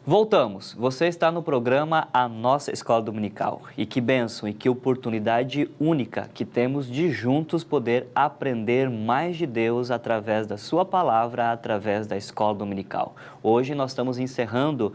Voltamos. Você está no programa A Nossa Escola Dominical. E que bênção e que oportunidade única que temos de juntos poder aprender mais de Deus através da sua palavra, através da Escola Dominical. Hoje nós estamos encerrando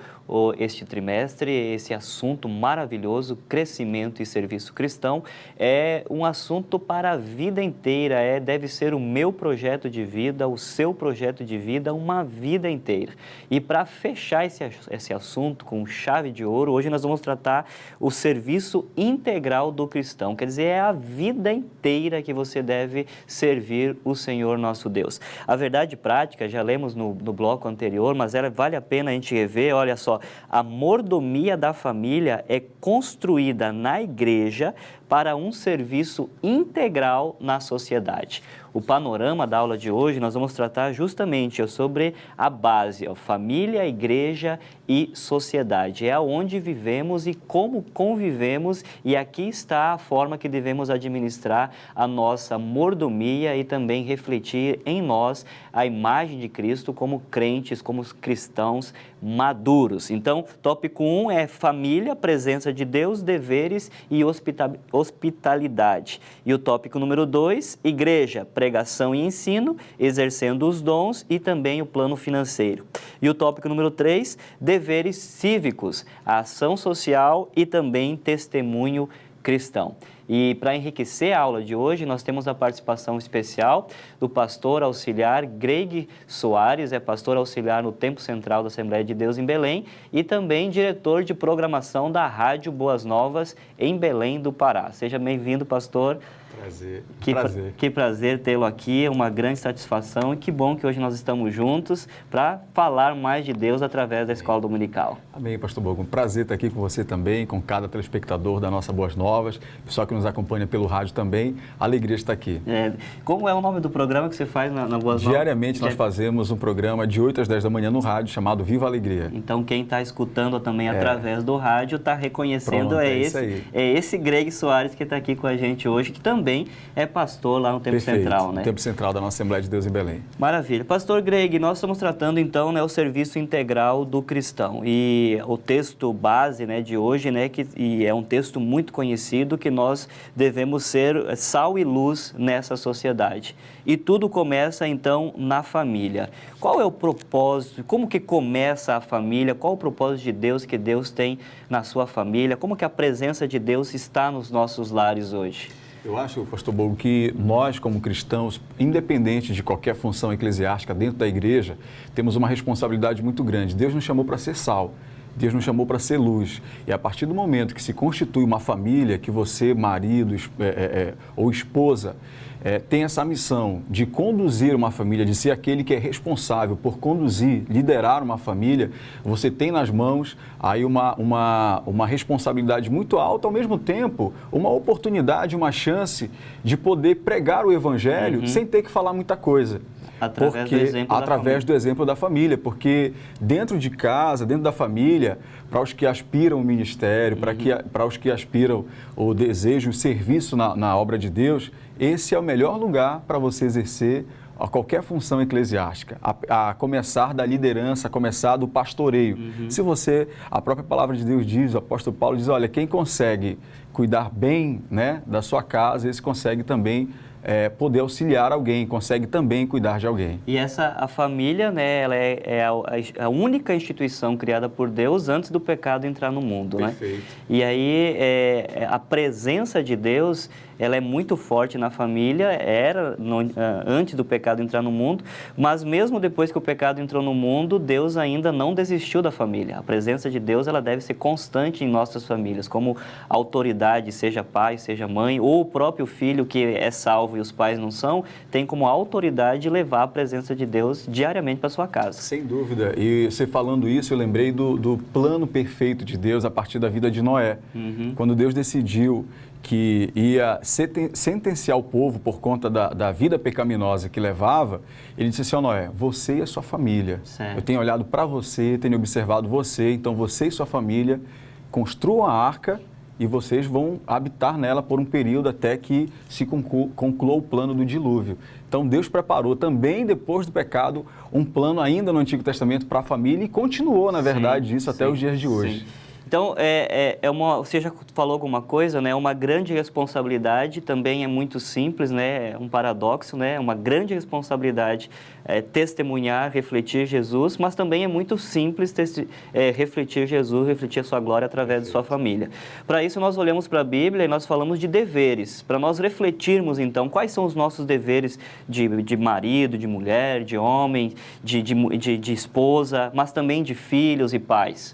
este trimestre, esse assunto maravilhoso, crescimento e serviço cristão. É um assunto para a vida inteira, deve ser o meu projeto de vida, o seu projeto de vida, uma vida inteira. E para fechar esse assunto com chave de ouro, hoje nós vamos tratar o serviço integral do cristão, quer dizer, é a vida inteira que você deve servir o Senhor nosso Deus. A verdade prática, já lemos no bloco anterior, mas vale a pena a gente rever, olha só, a mordomia da família é construída na igreja para um serviço integral na sociedade. O panorama da aula de hoje, nós vamos tratar justamente sobre a base, família, igreja e sociedade. É onde vivemos e como convivemos, e aqui está a forma que devemos administrar a nossa mordomia e também refletir em nós a imagem de Cristo como crentes, como cristãos maduros. Então, tópico 1 é família, presença de Deus, deveres e hospitalidade. E o tópico número 2, igreja, pregação e ensino, exercendo os dons e também o plano financeiro. E o tópico número 3, deveres cívicos, a ação social e também testemunho cristão. E para enriquecer a aula de hoje, nós temos a participação especial do pastor auxiliar Greg Soares, é pastor auxiliar no Tempo Central da Assembleia de Deus em Belém e também diretor de programação da Rádio Boas Novas em Belém do Pará. Seja bem-vindo, pastor. Prazer. Que prazer tê-lo aqui, é uma grande satisfação e que bom que hoje nós estamos juntos para falar mais de Deus através da Escola Dominical. Amém, pastor Bogo. Um prazer estar aqui com você também, com cada telespectador da nossa Boas Novas, pessoal que nos acompanha pelo rádio também, alegria de estar aqui. Como é o nome do programa que você faz na Boas Novas? Diariamente nós fazemos um programa de 8 às 10 da manhã no rádio chamado Viva a Alegria. Então quem está escutando também através do rádio está reconhecendo. Pronto, esse Greg Soares que está aqui com a gente hoje, que também é pastor lá no Tempo Central, né? Tempo Central da nossa Assembleia de Deus em Belém. Maravilha. Pastor Greg, nós estamos tratando então, o serviço integral do cristão. E o texto base, de hoje, e é um texto muito conhecido, que nós devemos ser sal e luz nessa sociedade. E tudo começa então na família. Qual é o propósito? Como que começa a família? Qual o propósito de Deus que Deus tem na sua família? Como que a presença de Deus está nos nossos lares hoje? Eu acho, pastor Bogo, que nós, como cristãos, independente de qualquer função eclesiástica dentro da igreja, temos uma responsabilidade muito grande. Deus nos chamou para ser sal. Deus nos chamou para ser luz. E a partir do momento que se constitui uma família, que você, marido ou esposa, tem essa missão de conduzir uma família, de ser aquele que é responsável por conduzir, liderar uma família, você tem nas mãos aí uma responsabilidade muito alta, ao mesmo tempo, uma oportunidade, uma chance de poder pregar o evangelho sem ter que falar muita coisa. Através do exemplo da família, porque dentro de casa, dentro da família, para os que aspiram o ministério, para os que aspiram o desejo, o serviço na obra de Deus, esse é o melhor lugar para você exercer a qualquer função eclesiástica, a começar da liderança, a começar do pastoreio. Se a própria palavra de Deus diz, o apóstolo Paulo diz, olha, quem consegue cuidar bem, da sua casa, esse consegue também poder auxiliar alguém, consegue também cuidar de alguém. E a família, ela é a única instituição criada por Deus antes do pecado entrar no mundo, Perfeito. E aí a presença de Deus, ela é muito forte na família, antes do pecado entrar no mundo, mas mesmo depois que o pecado entrou no mundo, Deus ainda não desistiu da família. A presença de Deus, ela deve ser constante em nossas famílias, como autoridade, seja pai, seja mãe, ou o próprio filho que é salvo e os pais não são, tem como autoridade levar a presença de Deus diariamente para sua casa. Sem dúvida. E você falando isso, eu lembrei do plano perfeito de Deus a partir da vida de Noé. Quando Deus decidiu que ia sentenciar o povo por conta da vida pecaminosa que levava, ele disse assim, Noé, você e a sua família. Certo. Eu tenho olhado para você, tenho observado você, então você e sua família construam a arca e vocês vão habitar nela por um período até que se conclua o plano do dilúvio. Então Deus preparou também, depois do pecado, um plano ainda no Antigo Testamento para a família e continuou, na verdade, isso até os dias de hoje. Sim. Então, você já falou alguma coisa, né? Uma grande responsabilidade, também é muito simples, né? É um paradoxo, né? Uma grande responsabilidade testemunhar, refletir Jesus, mas também é muito simples refletir Jesus, refletir a sua glória através de sua família. Para isso, nós olhamos para a Bíblia e nós falamos de deveres, para nós refletirmos, então, quais são os nossos deveres de marido, de mulher, de homem, de esposa, mas também de filhos e pais.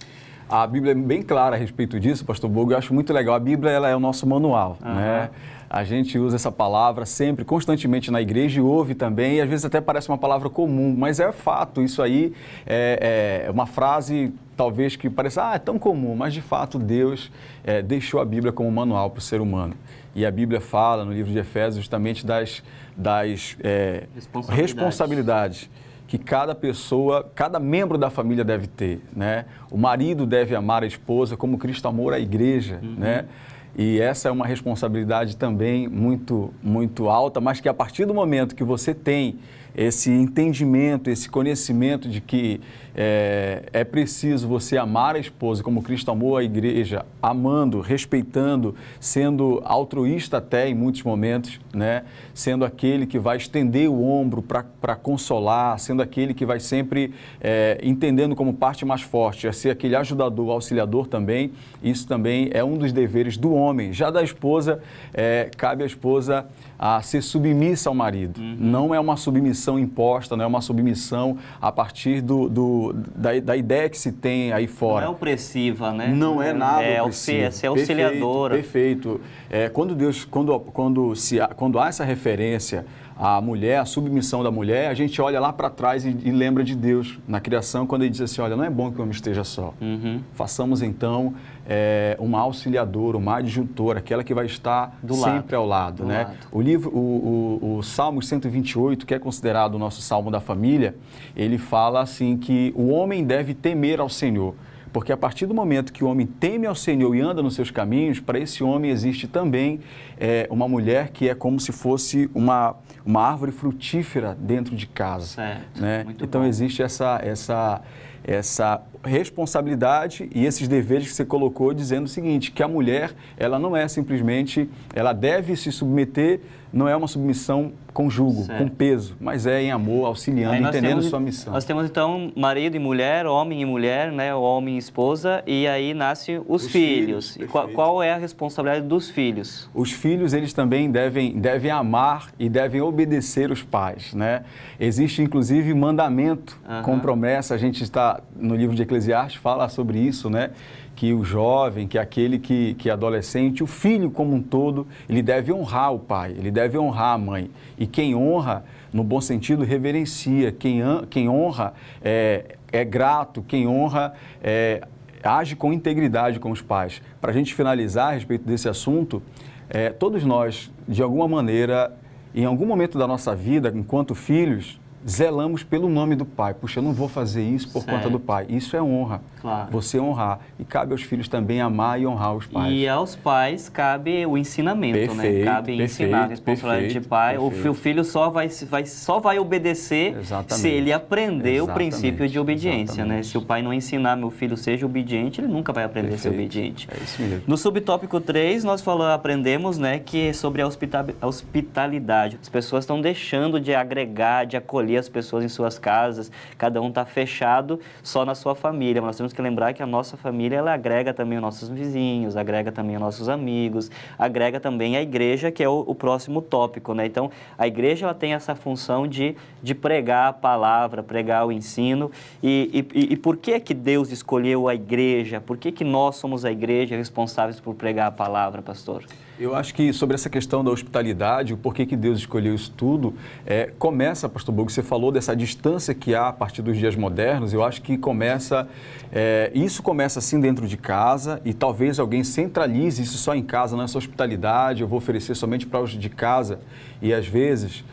A Bíblia é bem clara a respeito disso, pastor Bogo. Eu acho muito legal. A Bíblia ela é o nosso manual, né? A gente usa essa palavra sempre, constantemente na igreja e ouve também, e às vezes até parece uma palavra comum, mas é fato. Isso aí é uma frase, talvez, que pareça, é tão comum, mas de fato Deus deixou a Bíblia como manual para o ser humano. E a Bíblia fala, no livro de Efésios, justamente das responsabilidades que cada pessoa, cada membro da família deve ter, né? O marido deve amar a esposa como Cristo amou a igreja, né? E essa é uma responsabilidade também muito, muito alta, mas que a partir do momento que você tem esse entendimento, esse conhecimento de que é preciso você amar a esposa como Cristo amou a igreja, amando, respeitando, sendo altruísta até em muitos momentos, né? Sendo aquele que vai estender o ombro para consolar, sendo aquele que vai sempre entendendo como parte mais forte, a ser aquele ajudador, auxiliador também. Isso também é um dos deveres do homem. Já da esposa, cabe à esposa a ser submissa ao marido. Não é uma submissão imposta, não é uma submissão a partir da ideia que se tem aí fora. Não é opressiva, né? Não é nada opressivo. É ser auxiliadora. Perfeito. Quando há essa referência à mulher, a submissão da mulher, a gente olha lá para trás e lembra de Deus na criação, quando ele diz assim, olha, não é bom que o homem esteja só. Façamos então uma auxiliadora, uma adjutora, aquela que vai estar sempre ao lado, né? O Salmo 128, que é considerado o nosso Salmo da família, ele fala assim que o homem deve temer ao Senhor. Porque a partir do momento que o homem teme ao Senhor e anda nos seus caminhos, para esse homem existe também uma mulher que é como se fosse uma árvore frutífera dentro de casa. Certo. Né? Muito então bom. existe essa responsabilidade e esses deveres que você colocou, dizendo o seguinte, que a mulher, ela não é simplesmente, ela deve se submeter, não é uma submissão com jugo, com peso, mas é em amor, auxiliando, entendendo sua missão. Nós temos então marido e mulher, homem e mulher, né? Homem e esposa, e aí nascem os filhos. E qual é a responsabilidade dos filhos? Os filhos, eles também devem amar e devem obedecer os pais, né? Existe inclusive mandamento com promessa, a gente está no livro de Eclesiastes, fala sobre isso, né? Que o jovem, que aquele que é adolescente, o filho como um todo, ele deve honrar o pai, ele deve honrar a mãe. E quem honra, no bom sentido, reverencia. Quem honra é grato, quem honra age com integridade com os pais. Para a gente finalizar a respeito desse assunto, todos nós, de alguma maneira, em algum momento da nossa vida, enquanto filhos, zelamos pelo nome do pai. Puxa, eu não vou fazer isso por conta do pai. Isso é honra. Claro. Você honrar. E cabe aos filhos também amar e honrar os pais. E aos pais cabe o ensinamento, né? Cabe ensinar a responsabilidade de pai. O filho só vai obedecer se ele aprender o princípio de obediência, né? Se o pai não ensinar meu filho seja obediente, ele nunca vai aprender a ser obediente. É isso mesmo. No subtópico 3, nós aprendemos, né, que é sobre a hospitalidade. As pessoas estão deixando de agregar, de acolher as pessoas em suas casas, cada um está fechado só na sua família, mas nós temos que lembrar que a nossa família, ela agrega também os nossos vizinhos, agrega também os nossos amigos, agrega também a igreja, que é o próximo tópico, né? Então, a igreja, ela tem essa função de pregar a palavra, pregar o ensino, e por que Deus escolheu a igreja? Por que nós somos a igreja responsáveis por pregar a palavra, pastor? Eu acho que sobre essa questão da hospitalidade, o porquê que Deus escolheu isso tudo, começa, pastor Bogo, você falou dessa distância que há a partir dos dias modernos, eu acho que isso começa assim dentro de casa e talvez alguém centralize isso só em casa, não é só hospitalidade, eu vou oferecer somente para os de casa e às vezes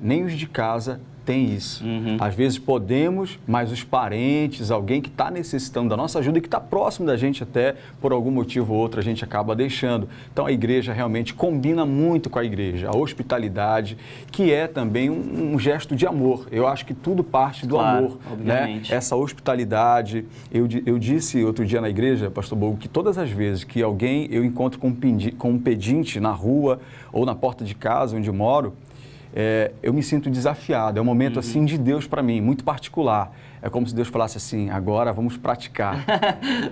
nem os de casa têm isso. Às vezes podemos, mas os parentes, alguém que está necessitando da nossa ajuda e que está próximo da gente até, por algum motivo ou outro, a gente acaba deixando. Então a igreja realmente combina muito com a igreja, a hospitalidade, que é também um gesto de amor. Eu acho que tudo parte do amor, obviamente. Né? Essa hospitalidade. Eu disse outro dia na igreja, pastor Bogo, que todas as vezes que eu encontro com um pedinte na rua ou na porta de casa onde eu moro, eu me sinto desafiado, é um momento assim de Deus para mim, muito particular. É como se Deus falasse assim, agora vamos praticar.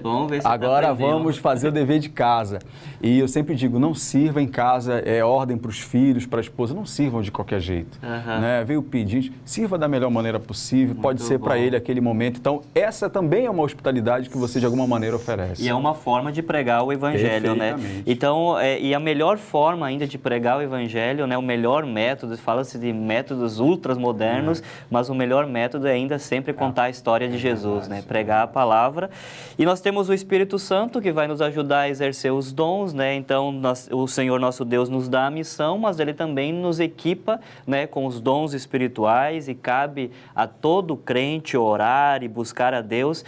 Vamos ver se agora vamos fazer o dever de casa. E eu sempre digo, não sirva em casa, é ordem para os filhos, para a esposa, não sirvam de qualquer jeito. Né? Veio o pedinte, sirva da melhor maneira possível, muito pode ser para ele aquele momento. Então, essa também é uma hospitalidade que você de alguma maneira oferece. E é uma forma de pregar o evangelho, né? Então, e a melhor forma ainda de pregar o evangelho, né? O melhor método, fala-se de métodos ultramodernos, mas o melhor método é ainda sempre contar a história de Jesus, né? Pregar a palavra. E nós temos o Espírito Santo que vai nos ajudar a exercer os dons, né? Então, o Senhor nosso Deus nos dá a missão, mas Ele também nos equipa, né, com os dons espirituais e cabe a todo crente orar e buscar a Deus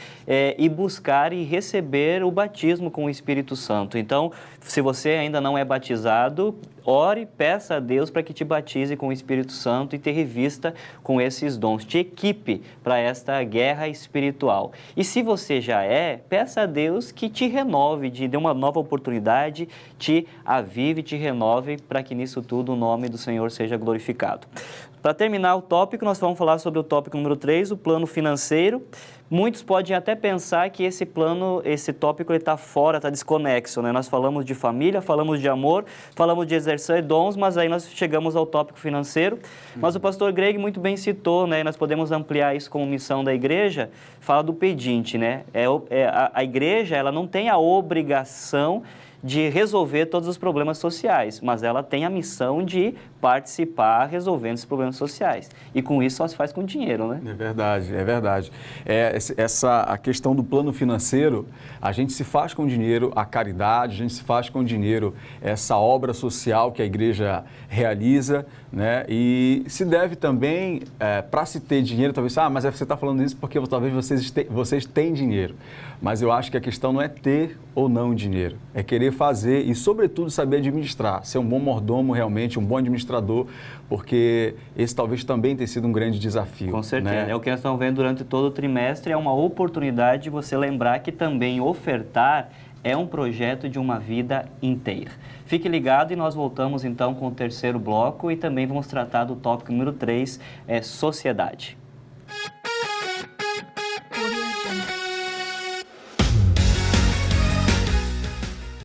e buscar e receber o batismo com o Espírito Santo. Então, se você ainda não é batizado, ore, peça a Deus para que te batize com o Espírito Santo e te revista com esses dons, te equipe para esta guerra espiritual. E se você já peça a Deus que te renove, te dê uma nova oportunidade, te avive, te renove, para que nisso tudo o nome do Senhor seja glorificado. Para terminar o tópico, nós vamos falar sobre o tópico número 3, o plano financeiro. Muitos podem até pensar que esse tópico está fora, está desconexo, né? Nós falamos de família, falamos de amor, falamos de exercer dons, mas aí nós chegamos ao tópico financeiro. Mas o pastor Greg muito bem citou, né? Nós podemos ampliar isso como missão da igreja, fala do pedinte, né? A igreja, ela não tem a obrigação de resolver todos os problemas sociais, mas ela tem a missão de participar resolvendo esses problemas sociais. E com isso só se faz com dinheiro, né? É verdade, é verdade. A questão do plano financeiro, a gente se faz com dinheiro a caridade, a gente se faz com dinheiro essa obra social que a igreja realiza, né? E se deve também, para se ter dinheiro, talvez, mas você está falando isso porque talvez vocês têm dinheiro. Mas eu acho que a questão não é ter ou não dinheiro, é querer fazer e, sobretudo, saber administrar, ser um bom mordomo realmente, um bom administrador, porque esse talvez também tenha sido um grande desafio. Com certeza, né? É o que nós estamos vendo durante todo o trimestre, é uma oportunidade de você lembrar que também ofertar é um projeto de uma vida inteira. Fique ligado e nós voltamos então com o terceiro bloco e também vamos tratar do tópico número 3, sociedade.